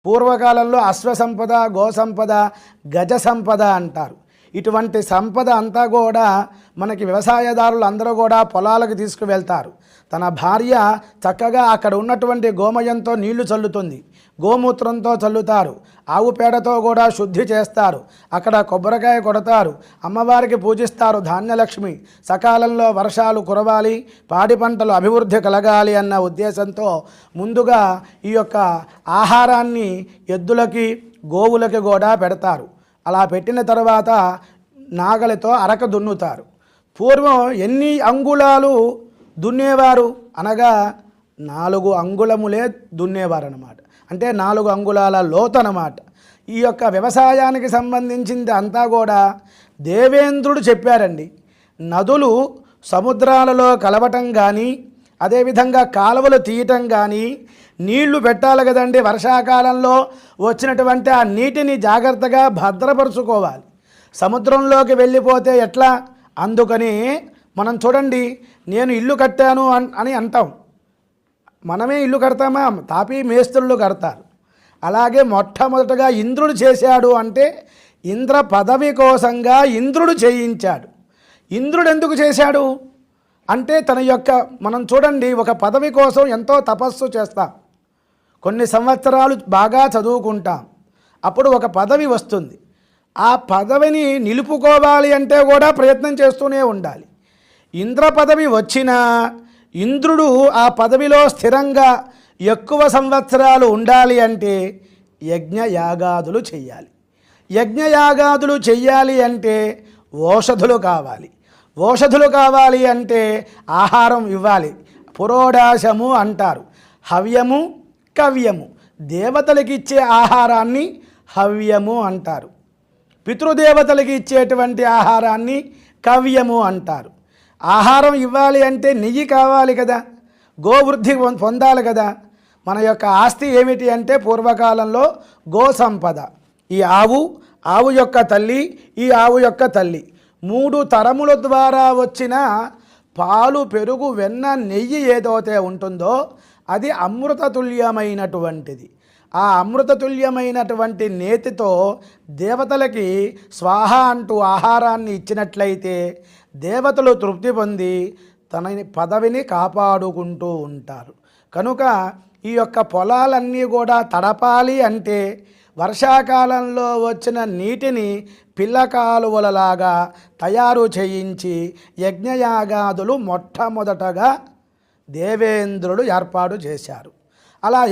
పూర్వకాలంలో అశ్వ సంపద, గో సంపద, గజ సంపద అంటారు. ఇటువంటి సంపద అంతా కూడా మనకి వ్యవసాయదారులు అందరూ కూడా పొలాలకు తీసుకువెళ్తారు. తన భార్య చక్కగా అక్కడ ఉన్నటువంటి గోమయంతో నీళ్లు చల్లుతుంది, గోమూత్రంతో చల్లుతారు, ఆవు పేడతో కూడా శుద్ధి చేస్తారు, అక్కడ కొబ్బరికాయ కొడతారు, అమ్మవారికి పూజిస్తారు. ధాన్యలక్ష్మి సకాలంలో వర్షాలు కురవాలి, పాడి పంటలు అభివృద్ధి కలగాలి అన్న ఉద్దేశంతో ముందుగా ఈ యొక్క ఆహారాన్ని ఎద్దులకి, గోవులకి కూడా పెడతారు. అలా పెట్టిన తర్వాత నాగలితో అరక దున్నుతారు. పూర్వం ఎన్ని అంగుళాలు దున్నేవారు అనగా 4 అంగుళములే దున్నేవారు అన్నమాట. అంటే 4 అంగుళాల లోతు అన్నమాట. ఈ యొక్క వ్యవసాయానికి సంబంధించింది అంతా కూడా దేవేంద్రుడు చెప్పారండి. నదులు సముద్రాలలో కలవటం కానీ, అదేవిధంగా కాలువలు తీయటం కానీ, నీళ్లు పెట్టాలి కదండి. వర్షాకాలంలో వచ్చినటువంటి ఆ నీటిని జాగ్రత్తగా భద్రపరుచుకోవాలి. సముద్రంలోకి వెళ్ళిపోతే ఎట్లా? అందుకని మనం చూడండి, నేను ఇల్లు కట్టాను అని అంటాం. మనమే ఇల్లు కడతామా? తాపీ మేస్త్రులు కడతారు. అలాగే మొట్టమొదటగా ఇంద్రుడు చేశాడు అంటే ఇంద్ర పదవి కోసంగా ఇంద్రుడు చేయించాడు. ఇంద్రుడు ఎందుకు చేశాడు అంటే తన యొక్క, మనం చూడండి, ఒక పదవి కోసం ఎంతో తపస్సు చేస్తాం, కొన్ని సంవత్సరాలు బాగా చదువుకుంటాం, అప్పుడు ఒక పదవి వస్తుంది. ఆ పదవిని నిలుపుకోవాలి అంటే కూడా ప్రయత్నం చేస్తూనే ఉండాలి. ఇంద్ర పదవి వచ్చినా ఇంద్రుడు ఆ పదవిలో స్థిరంగా ఎక్కువ సంవత్సరాలు ఉండాలి అంటే యజ్ఞయాగాదులు చెయ్యాలి. యజ్ఞయాగాదులు చెయ్యాలి అంటే ఓషధులు కావాలి. ఓషధులు కావాలి అంటే ఆహారం ఇవ్వాలి. పురోడాశము అంటారు. హవ్యము, కవ్యము, దేవతలకి ఇచ్చే ఆహారాన్ని హవ్యము అంటారు. పితృదేవతలకి ఇచ్చేటువంటి ఆహారాన్ని కవ్యము అంటారు. ఆహారం ఇవ్వాలి అంటే నెయ్యి కావాలి కదా, గోవృద్ధి పొందాలి కదా. మన యొక్క ఆస్తి ఏమిటి అంటే పూర్వకాలంలో గో సంపద. ఈ ఆవు యొక్క తల్లి, ఈ ఆవు యొక్క తల్లి 3 తరముల ద్వారా వచ్చిన పాలు, పెరుగు, వెన్న, నెయ్యి ఏదైతే ఉంటుందో అది అమృతతుల్యమైనటువంటిది. ఆ అమృతతుల్యమైనటువంటి నేతితో దేవతలకి స్వాహ అంటూ ఆహారాన్ని ఇచ్చినట్లయితే దేవతలు తృప్తి పొంది తన పదవిని కాపాడుకుంటూ ఉంటారు. కనుక ఈ యొక్క పొలాలన్నీ కూడా తడపాలి అంటే వర్షాకాలంలో వచ్చిన నీటిని పిల్ల కాలువలలాగా తయారు చేయించి యజ్ఞయాగాదులు మొట్టమొదటగా దేవేంద్రుడు ఏర్పాటు చేశారు. అలా